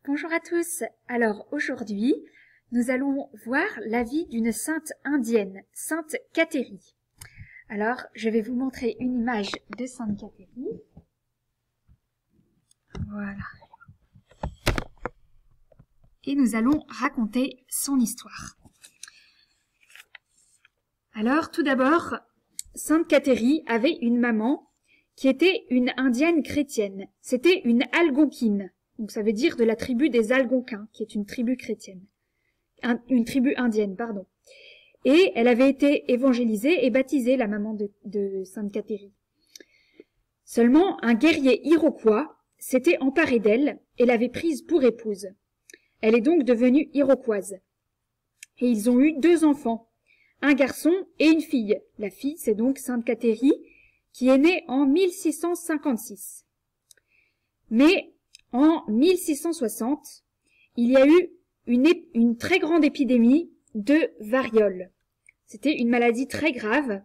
Bonjour à tous. Alors aujourd'hui, nous allons voir la vie d'une sainte indienne, Sainte Cathérie. Alors, je vais vous montrer une image de Sainte Cathérie. Voilà. Et nous allons raconter son histoire. Alors, tout d'abord, Sainte Cathérie avait une maman qui était une indienne chrétienne. C'était une Algonquine. Donc ça veut dire de la tribu des Algonquins, qui est une tribu chrétienne. Une tribu indienne, pardon. Et elle avait été évangélisée et baptisée, la maman de Sainte Cathérie. Seulement, un guerrier iroquois s'était emparé d'elle et l'avait prise pour épouse. Elle est donc devenue iroquoise. Et ils ont eu 2 enfants, un garçon et une fille. La fille, c'est donc Sainte Cathérie, qui est née en 1656. Mais en 1660, il y a eu une très grande épidémie de variole. C'était une maladie très grave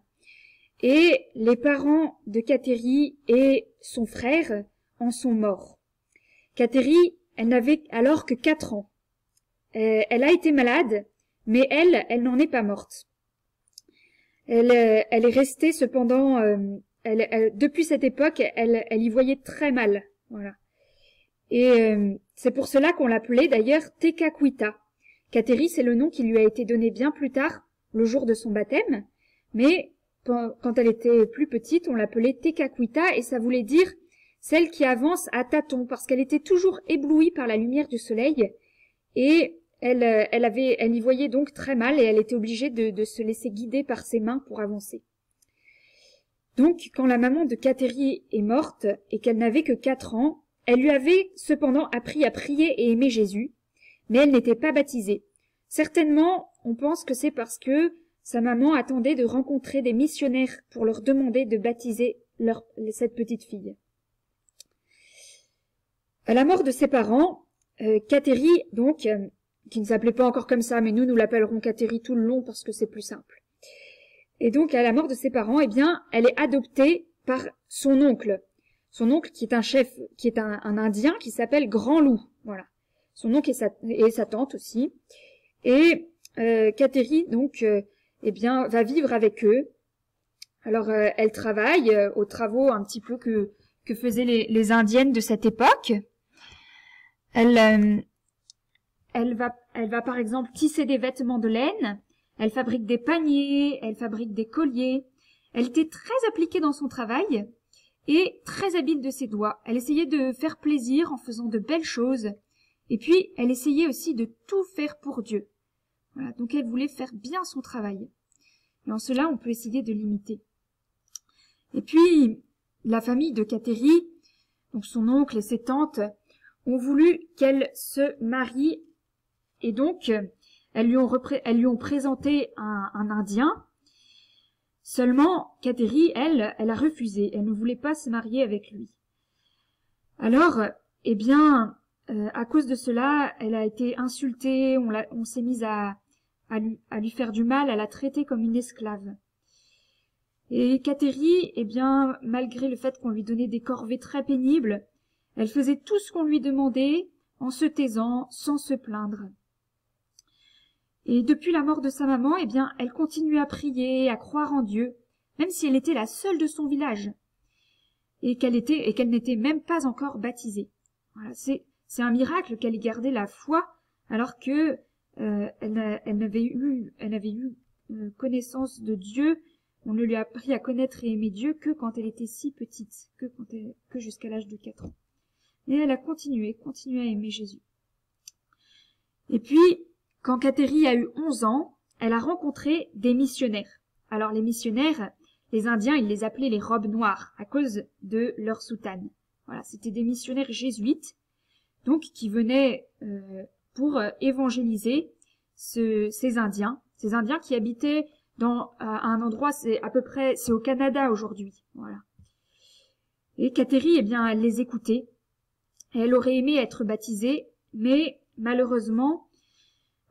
et les parents de Cathérie et son frère en sont morts. Cathérie, elle n'avait alors que 4 ans. Elle a été malade, mais elle n'en est pas morte. Elle est restée cependant, depuis cette époque, elle y voyait très mal. Voilà. Et c'est pour cela qu'on l'appelait d'ailleurs Tekakwitha. Cathérie, c'est le nom qui lui a été donné bien plus tard, le jour de son baptême, mais quand elle était plus petite, on l'appelait Tekakwitha et ça voulait dire celle qui avance à tâtons, parce qu'elle était toujours éblouie par la lumière du soleil et elle y voyait donc très mal et elle était obligée de se laisser guider par ses mains pour avancer. Donc, quand la maman de Cathérie est morte et qu'elle n'avait que 4 ans, elle lui avait cependant appris à prier et aimer Jésus, mais elle n'était pas baptisée. Certainement, on pense que c'est parce que sa maman attendait de rencontrer des missionnaires pour leur demander de baptiser cette petite fille. À la mort de ses parents, Cathérie, donc, qui ne s'appelait pas encore comme ça, mais nous l'appellerons Cathérie tout le long parce que c'est plus simple. Et donc, à la mort de ses parents, eh bien, elle est adoptée par son oncle. Son oncle qui est un chef, qui est un Indien qui s'appelle Grand Loup. Voilà. Son oncle et sa tante aussi. Et Cathérie, donc, eh bien, va vivre avec eux. Alors, elle travaille aux travaux un petit peu que faisaient les Indiennes de cette époque. Elle va par exemple tisser des vêtements de laine. Elle fabrique des paniers, elle fabrique des colliers. Elle était très appliquée dans son travail et très habile de ses doigts. Elle essayait de faire plaisir en faisant de belles choses. Et puis, elle essayait aussi de tout faire pour Dieu. Voilà, donc elle voulait faire bien son travail. Et en cela, on peut essayer de l'imiter. Et puis, la famille de Cathérie, donc son oncle et ses tantes, ont voulu qu'elle se marie. Et donc, elles lui ont présenté un Indien. Seulement, Cathérie, elle a refusé. Elle ne voulait pas se marier avec lui. Alors, eh bien, à cause de cela, elle a été insultée, on s'est mis à lui faire du mal, à la traiter comme une esclave. Et Cathérie, eh bien, malgré le fait qu'on lui donnait des corvées très pénibles, elle faisait tout ce qu'on lui demandait en se taisant, sans se plaindre. Et depuis la mort de sa maman, eh bien, elle continuait à prier, à croire en Dieu, même si elle était la seule de son village, et qu'elle n'était même pas encore baptisée. Voilà, c'est un miracle qu'elle ait gardé la foi, alors que elle n'avait eu connaissance de Dieu. On ne lui a appris à connaître et aimer Dieu que quand elle était si petite, que jusqu'à l'âge de 4 ans. Et elle a continué à aimer Jésus. Et puis, quand Cathérie a eu 11 ans, elle a rencontré des missionnaires. Alors les missionnaires, les Indiens, ils les appelaient les robes noires à cause de leur soutane. Voilà, c'était des missionnaires jésuites, donc qui venaient pour évangéliser ces Indiens qui habitaient dans un endroit, c'est au Canada aujourd'hui. Voilà. Et Cathérie, eh bien, elle les écoutait. Et elle aurait aimé être baptisée, mais malheureusement,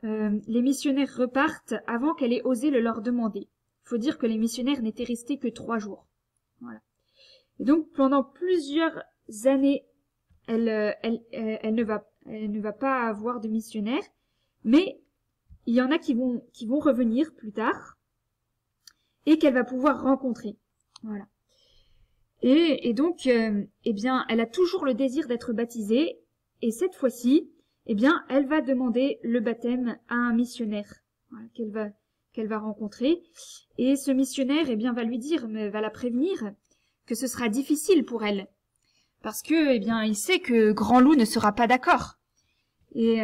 les missionnaires repartent avant qu'elle ait osé le leur demander. Il faut dire que les missionnaires n'étaient restés que 3 jours. Voilà. Et donc, pendant plusieurs années, elle ne va pas avoir de missionnaire, mais il y en a qui vont revenir plus tard et qu'elle va pouvoir rencontrer. Voilà. Et donc, eh bien, elle a toujours le désir d'être baptisée, et cette fois-ci, eh bien, elle va demander le baptême à un missionnaire, voilà, qu'elle va rencontrer. Et ce missionnaire, eh bien, va lui dire, mais va la prévenir que ce sera difficile pour elle, parce que, eh bien, il sait que Grand Loup ne sera pas d'accord. Et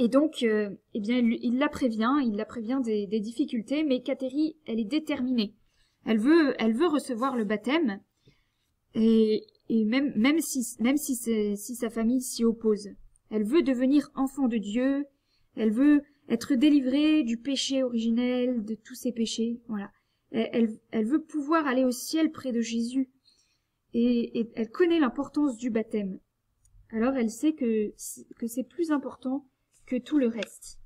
donc, eh bien, il la prévient des difficultés, mais Kateri, elle est déterminée. Elle veut recevoir le baptême, et même si sa famille s'y oppose. Elle veut devenir enfant de Dieu, elle veut être délivrée du péché originel, de tous ses péchés, voilà. Elle veut pouvoir aller au ciel près de Jésus, et elle connaît l'importance du baptême. Alors elle sait que c'est plus important que tout le reste.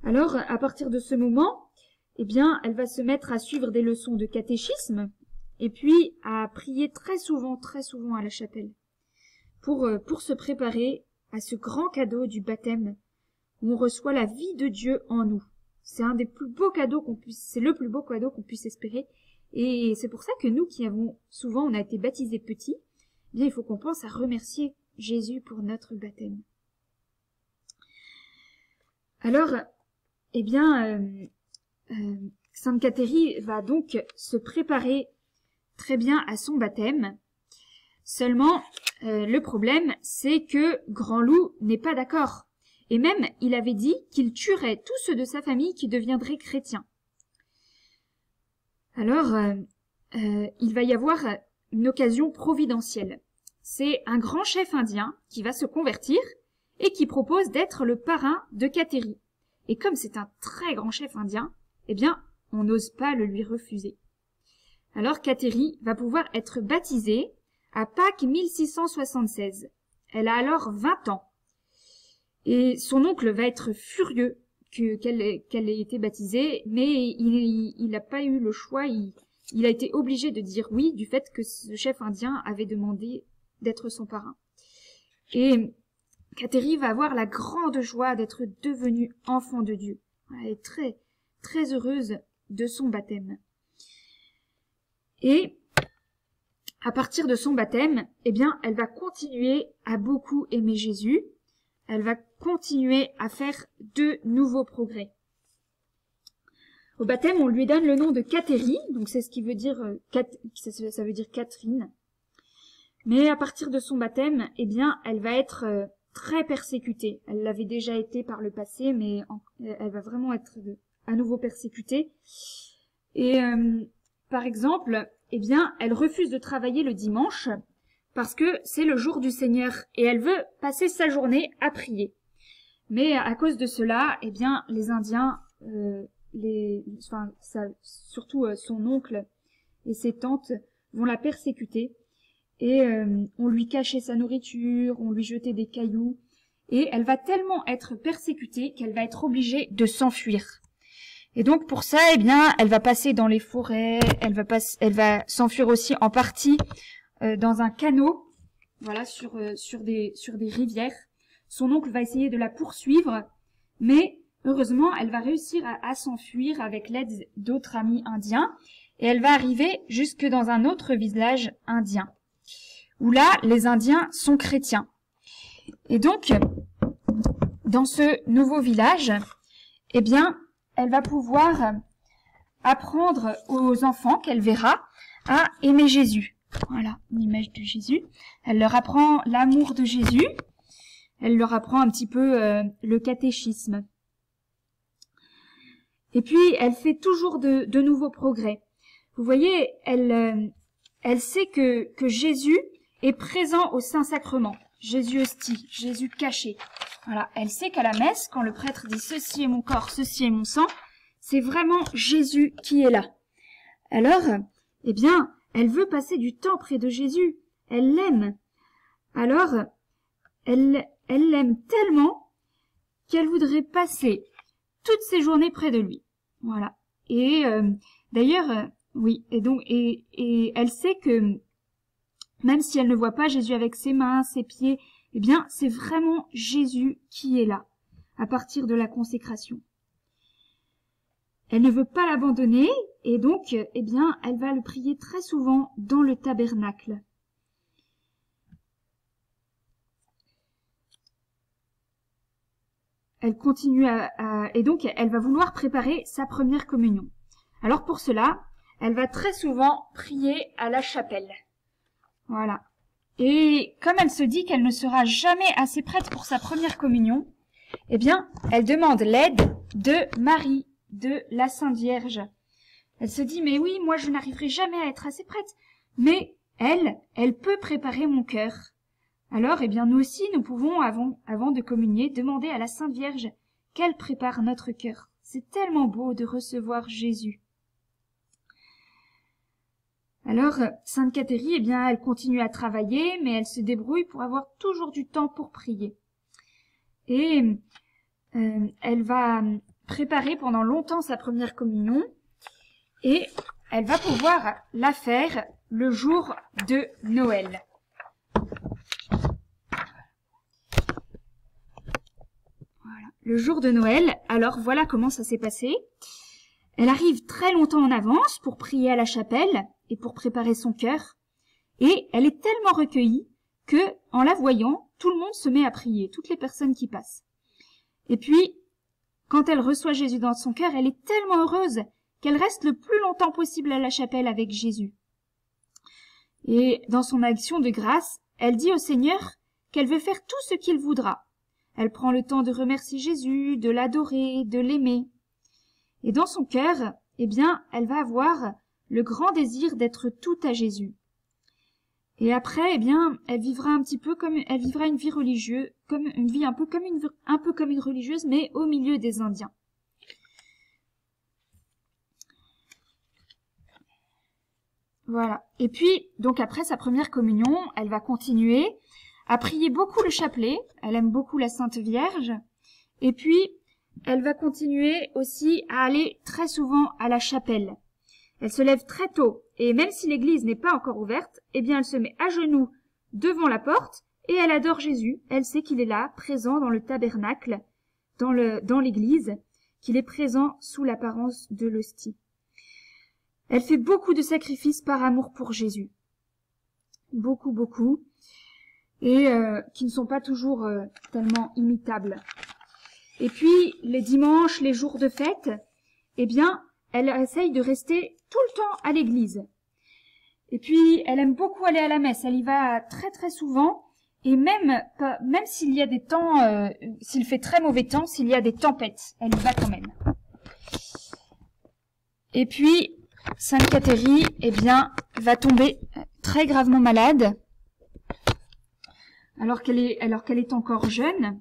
Alors, à partir de ce moment, eh bien, elle va se mettre à suivre des leçons de catéchisme, et puis à prier très souvent à la chapelle, pour se préparer à ce grand cadeau du baptême, où on reçoit la vie de Dieu en nous. C'est un des plus beaux cadeaux c'est le plus beau cadeau qu'on puisse espérer, et c'est pour ça que nous qui avons souvent, on a été baptisés petits, eh bien, il faut qu'on pense à remercier Jésus pour notre baptême. Alors, eh bien, Sainte Kateri va donc se préparer très bien à son baptême. Seulement, le problème, c'est que Grand Loup n'est pas d'accord. Et même, il avait dit qu'il tuerait tous ceux de sa famille qui deviendraient chrétiens. Alors, il va y avoir une occasion providentielle. C'est un grand chef indien qui va se convertir et qui propose d'être le parrain de Kateri. Et comme c'est un très grand chef indien, eh bien, on n'ose pas le lui refuser. Alors Kateri va pouvoir être baptisée à Pâques 1676. Elle a alors 20 ans. Et son oncle va être furieux qu'elle ait été baptisée, mais il n'a pas eu le choix, il a été obligé de dire oui du fait que ce chef indien avait demandé d'être son parrain. Et Kateri va avoir la grande joie d'être devenue enfant de Dieu. Elle est très, très heureuse de son baptême. Et à partir de son baptême, eh bien, elle va continuer à beaucoup aimer Jésus. Elle va continuer à faire de nouveaux progrès. Au baptême, on lui donne le nom de Kateri, donc c'est ce qui veut dire, ça veut dire Catherine. Mais à partir de son baptême, eh bien, elle va être très persécutée. Elle l'avait déjà été par le passé, mais elle va vraiment être à nouveau persécutée. Et par exemple, eh bien, elle refuse de travailler le dimanche parce que c'est le jour du Seigneur et elle veut passer sa journée à prier. Mais à cause de cela, eh bien, les Indiens, surtout son oncle et ses tantes vont la persécuter. Et on lui cachait sa nourriture, on lui jetait des cailloux, et elle va tellement être persécutée qu'elle va être obligée de s'enfuir. Et donc pour ça, eh bien, elle va passer dans les forêts, elle va s'enfuir aussi en partie dans un canot, voilà, sur des rivières. Son oncle va essayer de la poursuivre, mais heureusement, elle va réussir à s'enfuir avec l'aide d'autres amis indiens, et elle va arriver jusque dans un autre village indien, où là, les Indiens sont chrétiens. Et donc, dans ce nouveau village, eh bien, elle va pouvoir apprendre aux enfants qu'elle verra à aimer Jésus. Voilà, une image de Jésus. Elle leur apprend l'amour de Jésus. Elle leur apprend un petit peu le catéchisme. Et puis, elle fait toujours de nouveaux progrès. Vous voyez, elle sait que Jésus est présent au Saint-Sacrement. Jésus hostie, Jésus caché. Voilà, elle sait qu'à la messe, quand le prêtre dit « Ceci est mon corps, ceci est mon sang », c'est vraiment Jésus qui est là. Alors, eh bien, elle veut passer du temps près de Jésus. Elle l'aime. Alors, elle l'aime tellement qu'elle voudrait passer toutes ses journées près de lui. Voilà. Et d'ailleurs, oui, et elle sait que même si elle ne voit pas Jésus avec ses mains, ses pieds, eh bien, c'est vraiment Jésus qui est là, à partir de la consécration. Elle ne veut pas l'abandonner, et donc, eh bien, elle va le prier très souvent dans le tabernacle. Elle continue et donc, elle va vouloir préparer sa première communion. Alors pour cela, elle va très souvent prier à la chapelle. Voilà. Et comme elle se dit qu'elle ne sera jamais assez prête pour sa première communion, eh bien, elle demande l'aide de Marie, de la Sainte Vierge. Elle se dit, mais oui, moi je n'arriverai jamais à être assez prête. Mais elle peut préparer mon cœur. Alors, eh bien, nous aussi, nous pouvons, avant de communier, demander à la Sainte Vierge qu'elle prépare notre cœur. C'est tellement beau de recevoir Jésus. Alors, Sainte Cathérie, eh bien, elle continue à travailler, mais elle se débrouille pour avoir toujours du temps pour prier. Et elle va préparer pendant longtemps sa première communion, et elle va pouvoir la faire le jour de Noël. Voilà. Le jour de Noël, alors voilà comment ça s'est passé. Elle arrive très longtemps en avance pour prier à la chapelle et pour préparer son cœur. Et elle est tellement recueillie que, en la voyant, tout le monde se met à prier, toutes les personnes qui passent. Et puis, quand elle reçoit Jésus dans son cœur, elle est tellement heureuse qu'elle reste le plus longtemps possible à la chapelle avec Jésus. Et dans son action de grâce, elle dit au Seigneur qu'elle veut faire tout ce qu'il voudra. Elle prend le temps de remercier Jésus, de l'adorer, de l'aimer. Et dans son cœur, eh bien, elle va avoir le grand désir d'être tout à Jésus. Et après, eh bien, elle vivra une vie religieuse, un peu comme une religieuse, mais au milieu des Indiens. Voilà. Et puis, donc après sa première communion, elle va continuer à prier beaucoup le chapelet. Elle aime beaucoup la Sainte Vierge. Et puis, elle va continuer aussi à aller très souvent à la chapelle. Elle se lève très tôt, et même si l'église n'est pas encore ouverte, eh bien elle se met à genoux devant la porte, et elle adore Jésus. Elle sait qu'il est là, présent dans le tabernacle, dans l'église, qu'il est présent sous l'apparence de l'hostie. Elle fait beaucoup de sacrifices par amour pour Jésus. Beaucoup, beaucoup. Et qui ne sont pas toujours tellement imitables. Et puis, les dimanches, les jours de fête, eh bien, elle essaye de rester tout le temps à l'église. Et puis, elle aime beaucoup aller à la messe. Elle y va très très souvent. Et même s'il y a des temps, s'il fait très mauvais temps, s'il y a des tempêtes, elle y va quand même. Et puis, Sainte Cathérie, eh bien, va tomber très gravement malade, alors qu'elle est encore jeune.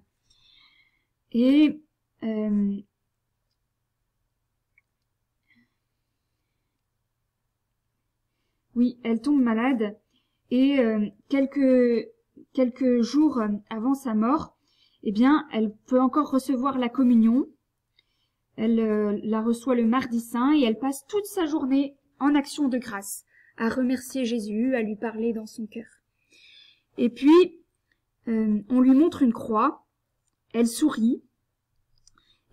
Et oui, elle tombe malade. Et quelques jours avant sa mort, eh bien, elle peut encore recevoir la communion. Elle la reçoit le mardi saint et elle passe toute sa journée en action de grâce, à remercier Jésus, à lui parler dans son cœur. Et puis, on lui montre une croix, elle sourit,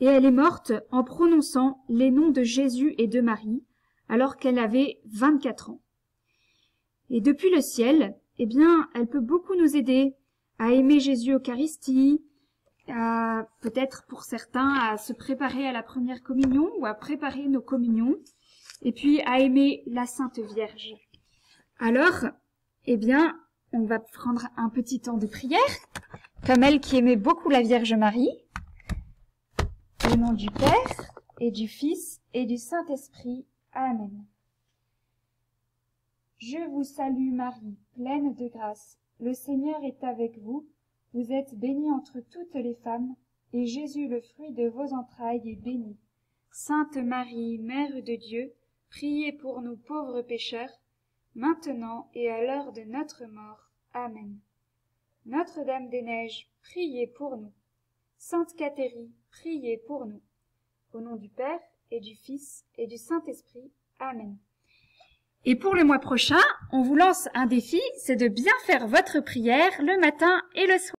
et elle est morte en prononçant les noms de Jésus et de Marie, alors qu'elle avait 24 ans. Et depuis le ciel, eh bien, elle peut beaucoup nous aider à aimer Jésus Eucharistie, à peut-être pour certains à se préparer à la première communion ou à préparer nos communions, et puis à aimer la Sainte Vierge. Alors, eh bien, on va prendre un petit temps de prière, comme elle qui aimait beaucoup la Vierge Marie. Au nom du Père, et du Fils, et du Saint-Esprit. Amen. Je vous salue Marie, pleine de grâce. Le Seigneur est avec vous. Vous êtes bénie entre toutes les femmes, et Jésus, le fruit de vos entrailles, est béni. Sainte Marie, Mère de Dieu, priez pour nous pauvres pécheurs, maintenant et à l'heure de notre mort. Amen. Notre-Dame des Neiges, priez pour nous. Sainte Cathérie, priez pour nous. Au nom du Père, et du Fils, et du Saint-Esprit. Amen. Et pour le mois prochain, on vous lance un défi, c'est de bien faire votre prière le matin et le soir.